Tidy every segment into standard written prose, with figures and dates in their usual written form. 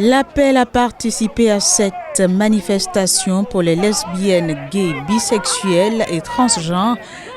L'appel à participer à cette manifestation pour les lesbiennes, gays, bisexuelles et transgenres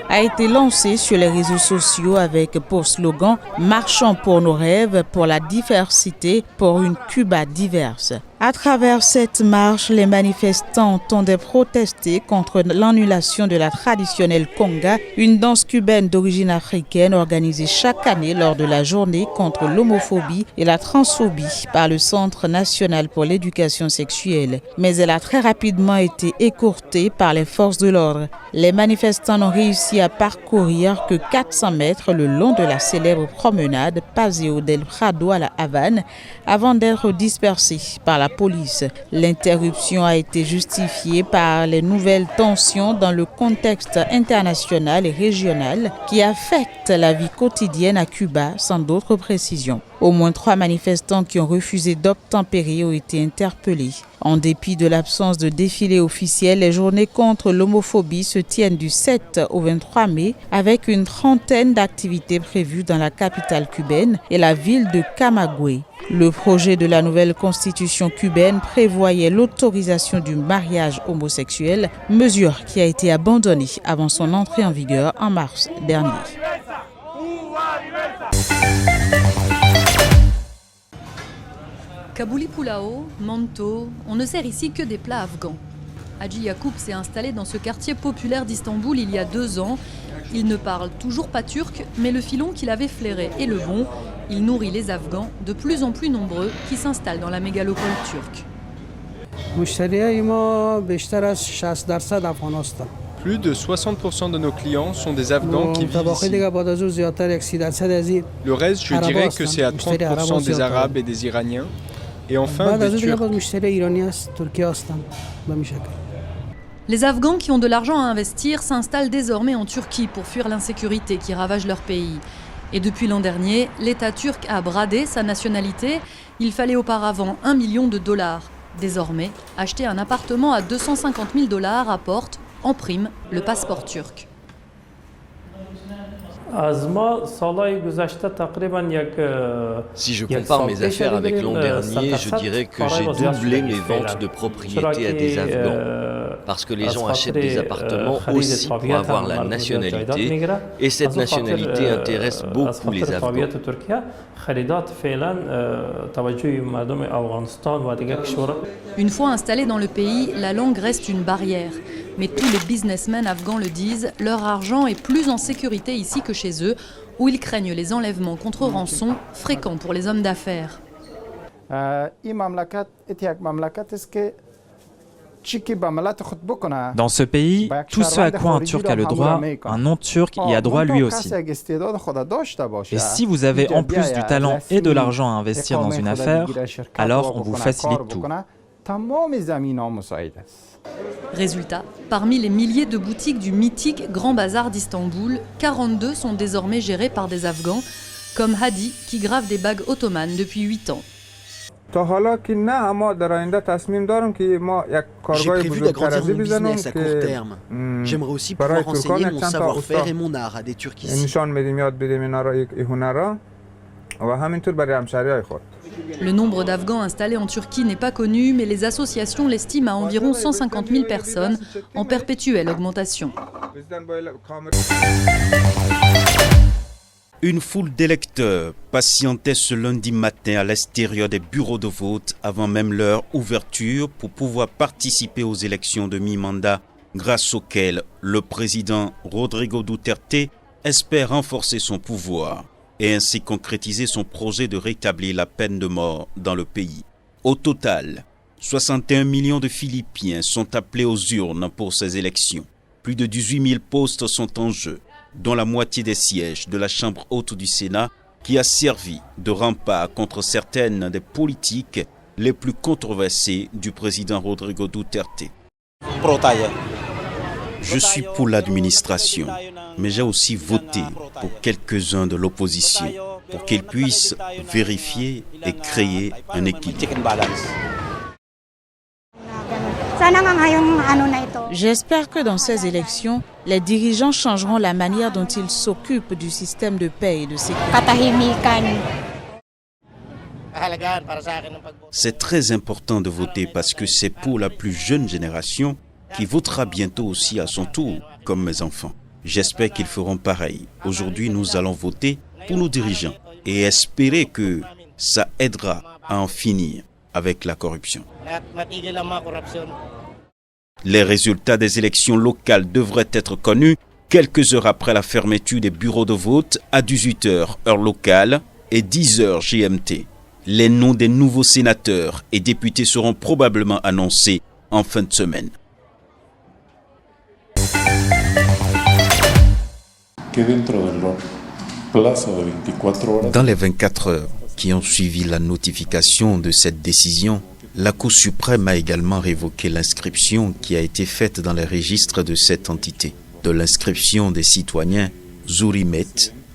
a été lancé sur les réseaux sociaux avec pour slogan « Marchons pour nos rêves, pour la diversité, pour une Cuba diverse ». À travers cette marche, les manifestants entendaient protester contre l'annulation de la traditionnelle conga, une danse cubaine d'origine africaine organisée chaque année lors de la journée contre l'homophobie et la transphobie par le Centre national pour l'éducation sexuelle. Mais elle a très rapidement été écourtée par les forces de l'ordre. Les manifestants n'ont réussi à parcourir que 400 mètres le long de la célèbre promenade Paseo del Prado à la Havane avant d'être dispersés par la police. L'interruption a été justifiée par les nouvelles tensions dans le contexte international et régional qui affectent la vie quotidienne à Cuba, sans d'autres précisions. Au moins 3 manifestants qui ont refusé d'obtempérer ont été interpellés. En dépit de l'absence de défilé officiel, les journées contre l'homophobie se tiennent du 7 au 23 mai avec une trentaine d'activités prévues dans la capitale cubaine et la ville de Camagüey. Le projet de la nouvelle constitution cubaine prévoyait l'autorisation du mariage homosexuel, mesure qui a été abandonnée avant son entrée en vigueur en mars dernier. Kabouli Pulao, manto, on ne sert ici que des plats afghans. Hadji Yacoub s'est installé dans ce quartier populaire d'Istanbul il y a 2 ans. Il ne parle toujours pas turc, mais le filon qu'il avait flairé est le bon. Il nourrit les Afghans, de plus en plus nombreux, qui s'installent dans la mégalopole turque. Plus de 60% de nos clients sont des Afghans qui vivent ici. Le reste, je dirais que c'est à 30% des Arabes et des Iraniens. Et enfin, des Turcs. Les Afghans qui ont de l'argent à investir s'installent désormais en Turquie pour fuir l'insécurité qui ravage leur pays. Et depuis l'an dernier, l'État turc a bradé sa nationalité. Il fallait auparavant $1 million. Désormais, acheter un appartement à $250 000 apporte, en prime, le passeport turc. Si je compare mes affaires avec l'an dernier, je dirais que j'ai doublé mes ventes de propriétés à des Afghans. Parce que les gens achètent des appartements aussi pour avoir la nationalité. Et cette nationalité intéresse beaucoup les Afghans. Une fois installés dans le pays, la langue reste une barrière. Mais tous les businessmen afghans le disent, leur argent est plus en sécurité ici que chez eux, où ils craignent les enlèvements contre rançon, fréquents pour les hommes d'affaires. Dans ce pays, tout ce à quoi un Turc a le droit, un non-Turc y a droit lui aussi. Et si vous avez en plus du talent et de l'argent à investir dans une affaire, alors on vous facilite tout. Résultat, parmi les milliers de boutiques du mythique Grand Bazar d'Istanbul, 42 sont désormais gérées par des Afghans, comme Hadi qui grave des bagues ottomanes depuis 8 ans. J'ai prévu d'agrandir mon business à court terme. J'aimerais aussi pouvoir enseigner mon savoir-faire et mon art à des Turcs ici. Le nombre d'Afghans installés en Turquie n'est pas connu, mais les associations l'estiment à environ 150 000 personnes, en perpétuelle augmentation. Une foule d'électeurs patientait ce lundi matin à l'extérieur des bureaux de vote avant même leur ouverture pour pouvoir participer aux élections de mi-mandat, grâce auxquelles le président Rodrigo Duterte espère renforcer son pouvoir et ainsi concrétiser son projet de rétablir la peine de mort dans le pays. Au total, 61 millions de Philippiens sont appelés aux urnes pour ces élections. Plus de 18 000 postes sont en jeu, dont la moitié des sièges de la Chambre haute du Sénat qui a servi de rempart contre certaines des politiques les plus controversées du président Rodrigo Duterte. Je suis pour l'administration, mais j'ai aussi voté pour quelques-uns de l'opposition pour qu'ils puissent vérifier et créer un équilibre. J'espère que dans ces élections, les dirigeants changeront la manière dont ils s'occupent du système de paix et de sécurité. C'est très important de voter parce que c'est pour la plus jeune génération qui votera bientôt aussi à son tour, comme mes enfants. J'espère qu'ils feront pareil. Aujourd'hui, nous allons voter pour nos dirigeants et espérer que ça aidera à en finir avec la corruption. Les résultats des élections locales devraient être connus quelques heures après la fermeture des bureaux de vote à 18h heure locale et 10h GMT. Les noms des nouveaux sénateurs et députés seront probablement annoncés en fin de semaine. Dans les 24 heures qui ont suivi la notification de cette décision, la Cour suprême a également révoqué l'inscription qui a été faite dans les registres de cette entité, de l'inscription des citoyens Zurimet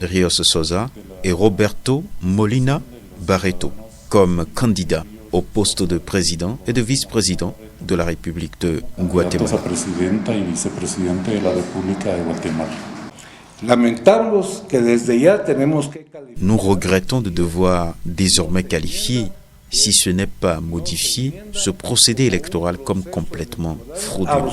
Rios Souza et Roberto Molina Barreto comme candidats au poste de président et de vice-président de la République de Guatemala. Nous regrettons de devoir désormais qualifier, si ce n'est pas modifier, ce procédé électoral comme complètement frauduleux.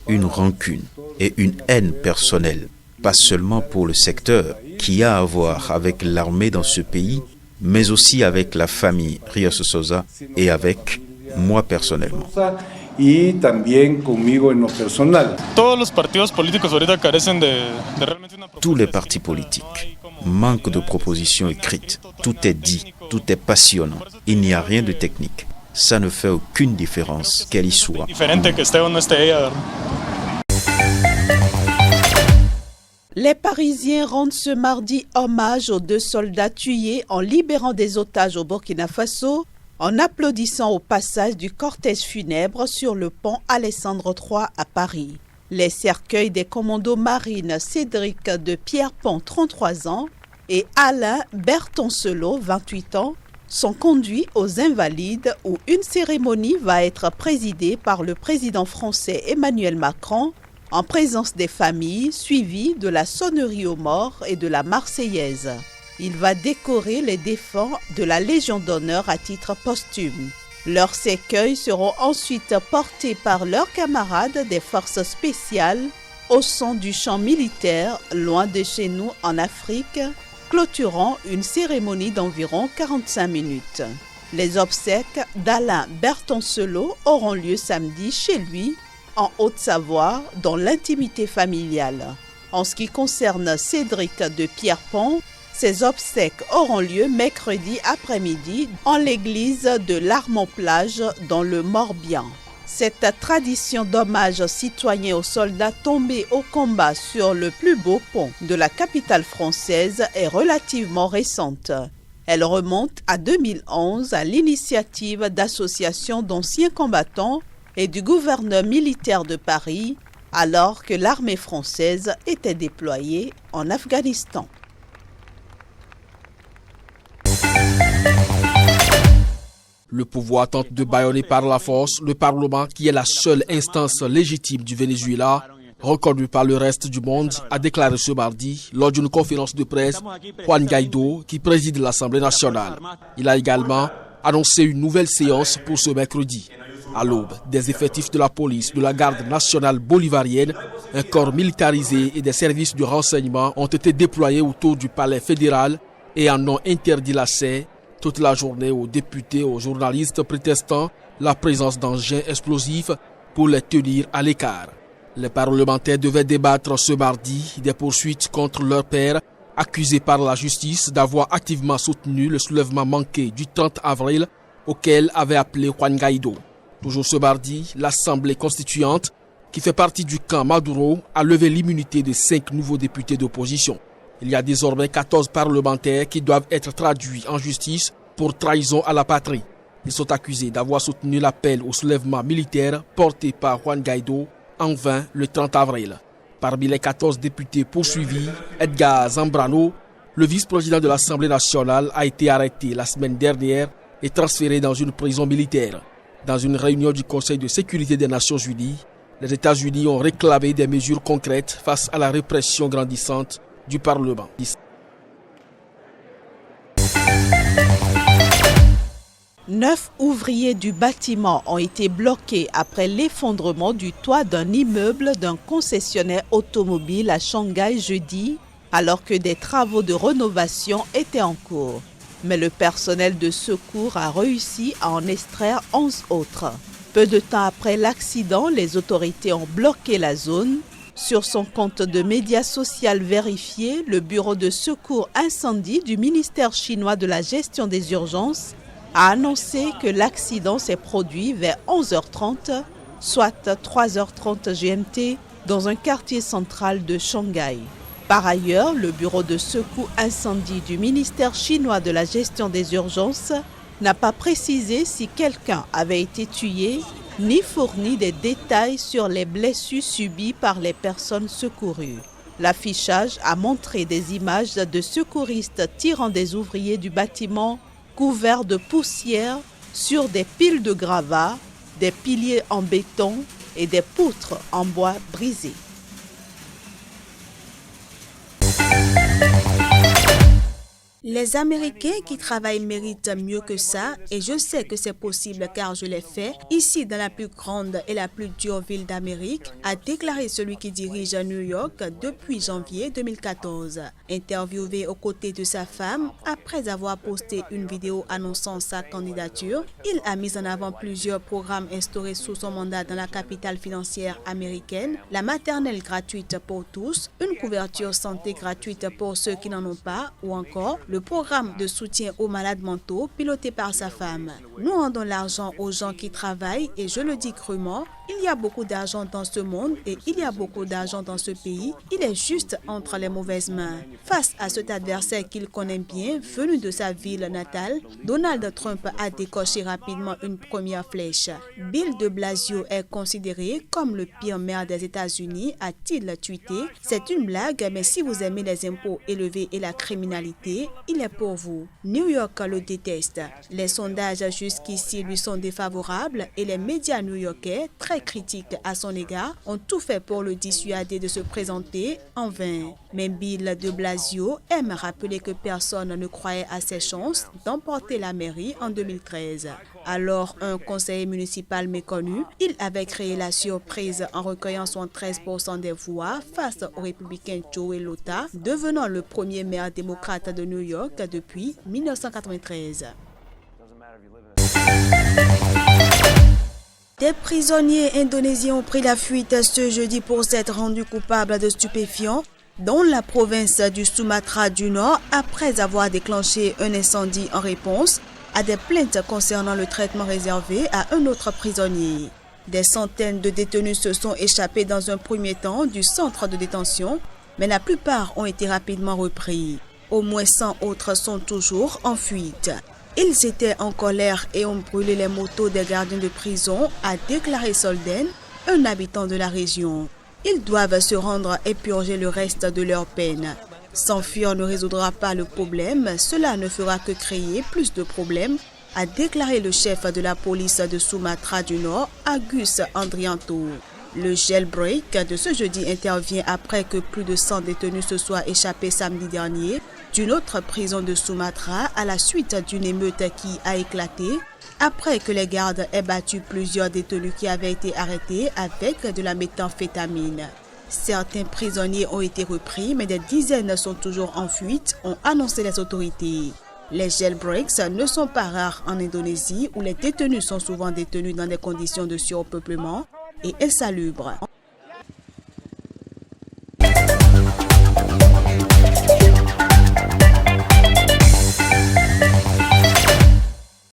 Une rancune et une haine personnelle, pas seulement pour le secteur qui a à voir avec l'armée dans ce pays, mais aussi avec la famille Rios Souza et avec moi personnellement. Y también conmigo en lo personal. Tous les partis politiques manquent de propositions écrites. Tout est dit, tout est passionnant. Il n'y a rien de technique. Ça ne fait aucune différence qu'elle y soit. Les Parisiens rendent ce mardi hommage aux 2 soldats tués en libérant des otages au Burkina Faso, en applaudissant au passage du cortège funèbre sur le pont Alexandre III à Paris. Les cercueils des commandos marines Cédric de Pierrepont, 33 ans, et Alain Bertoncelot, 28 ans, sont conduits aux Invalides où une cérémonie va être présidée par le président français Emmanuel Macron en présence des familles, suivie de la sonnerie aux morts et de la Marseillaise. Il va décorer les défunts de la Légion d'honneur à titre posthume. Leurs cercueils seront ensuite portés par leurs camarades des forces spéciales au son du chant militaire loin de chez nous en Afrique, clôturant une cérémonie d'environ 45 minutes. Les obsèques d'Alain Bertoncelot auront lieu samedi chez lui, en Haute-Savoie, dans l'intimité familiale. En ce qui concerne Cédric de Pierrepont, ces obsèques auront lieu mercredi après-midi en l'église de l'Armand-Plage dans le Morbihan. Cette tradition d'hommage citoyen aux soldats tombés au combat sur le plus beau pont de la capitale française est relativement récente. Elle remonte à 2011 à l'initiative d'associations d'anciens combattants et du gouverneur militaire de Paris, alors que l'armée française était déployée en Afghanistan. Le pouvoir tente de bâillonner par la force le Parlement, qui est la seule instance légitime du Venezuela, reconnue par le reste du monde, a déclaré ce mardi lors d'une conférence de presse Juan Guaidó, qui préside l'Assemblée nationale. Il a également annoncé une nouvelle séance pour ce mercredi. À l'aube, des effectifs de la police, de la garde nationale bolivarienne, un corps militarisé et des services de renseignement ont été déployés autour du palais fédéral et en ont interdit l'accès toute la journée aux députés, aux journalistes protestant la présence d'engins explosifs pour les tenir à l'écart. Les parlementaires devaient débattre ce mardi des poursuites contre leur père, accusé par la justice d'avoir activement soutenu le soulèvement manqué du 30 avril auquel avait appelé Juan Guaidó. Toujours ce mardi, l'Assemblée constituante, qui fait partie du camp Maduro, a levé l'immunité de 5 nouveaux députés d'opposition. Il y a désormais 14 parlementaires qui doivent être traduits en justice pour trahison à la patrie. Ils sont accusés d'avoir soutenu l'appel au soulèvement militaire porté par Juan Guaidó en vain le 30 avril. Parmi les 14 députés poursuivis, Edgar Zambrano, le vice-président de l'Assemblée nationale, a été arrêté la semaine dernière et transféré dans une prison militaire. Dans une réunion du Conseil de sécurité des Nations Unies, les États-Unis ont réclamé des mesures concrètes face à la répression grandissante du Parlement. 9 ouvriers du bâtiment ont été bloqués après l'effondrement du toit d'un immeuble d'un concessionnaire automobile à Shanghai jeudi, alors que des travaux de rénovation étaient en cours. Mais le personnel de secours a réussi à en extraire 11 autres. Peu de temps après l'accident, les autorités ont bloqué la zone. Sur son compte de médias social vérifié, le bureau de secours incendie du ministère chinois de la gestion des urgences a annoncé que l'accident s'est produit vers 11h30, soit 3h30 GMT, dans un quartier central de Shanghai. Par ailleurs, le bureau de secours incendie du ministère chinois de la gestion des urgences n'a pas précisé si quelqu'un avait été tué, ni fourni des détails sur les blessures subies par les personnes secourues. L'affichage a montré des images de secouristes tirant des ouvriers du bâtiment couverts de poussière sur des piles de gravats, des piliers en béton et des poutres en bois brisées. Les Américains qui travaillent méritent mieux que ça et je sais que c'est possible car je l'ai fait ici dans la plus grande et la plus dure ville d'Amérique, a déclaré celui qui dirige New York depuis janvier 2014. Interviewé aux côtés de sa femme après avoir posté une vidéo annonçant sa candidature, il a mis en avant plusieurs programmes instaurés sous son mandat dans la capitale financière américaine, la maternelle gratuite pour tous, une couverture santé gratuite pour ceux qui n'en ont pas ou encore le programme de soutien aux malades mentaux piloté par sa femme. Nous rendons l'argent aux gens qui travaillent et je le dis crûment, il y a beaucoup d'argent dans ce monde et il y a beaucoup d'argent dans ce pays. Il est juste entre les mauvaises mains. Face à cet adversaire qu'il connaît bien, venu de sa ville natale, Donald Trump a décoché rapidement une première flèche. Bill de Blasio est considéré comme le pire maire des États-Unis, a-t-il tweeté. C'est une blague, mais si vous aimez les impôts élevés et la criminalité, il est pour vous. New York le déteste. Les sondages jusqu'ici lui sont défavorables et les médias new-yorkais, très critiques à son égard, ont tout fait pour le dissuader de se présenter en vain. Mais Bill de Blasio aime rappeler que personne ne croyait à ses chances d'emporter la mairie en 2013. Alors un conseiller municipal méconnu, il avait créé la surprise en recueillant 73% des voix face au républicain Joe Lhota, devenant le premier maire démocrate de New York depuis 1993. Des prisonniers indonésiens ont pris la fuite ce jeudi pour s'être rendus coupables de stupéfiants dans la province du Sumatra du Nord après avoir déclenché un incendie en réponse à des plaintes concernant le traitement réservé à un autre prisonnier. Des centaines de détenus se sont échappés dans un premier temps du centre de détention, mais la plupart ont été rapidement repris. Au moins 100 autres sont toujours en fuite. Ils étaient en colère et ont brûlé les motos des gardiens de prison, a déclaré Solden, un habitant de la région. Ils doivent se rendre et purger le reste de leur peine. S'enfuir ne résoudra pas le problème, cela ne fera que créer plus de problèmes, a déclaré le chef de la police de Sumatra du Nord, Agus Andrianto. Le jailbreak de ce jeudi intervient après que plus de 100 détenus se soient échappés samedi dernier d'une autre prison de Sumatra à la suite d'une émeute qui a éclaté après que les gardes aient battu plusieurs détenus qui avaient été arrêtés avec de la méthamphétamine. Certains prisonniers ont été repris, mais des dizaines sont toujours en fuite, ont annoncé les autorités. Les jailbreaks ne sont pas rares en Indonésie où les détenus sont souvent détenus dans des conditions de surpeuplement et insalubres.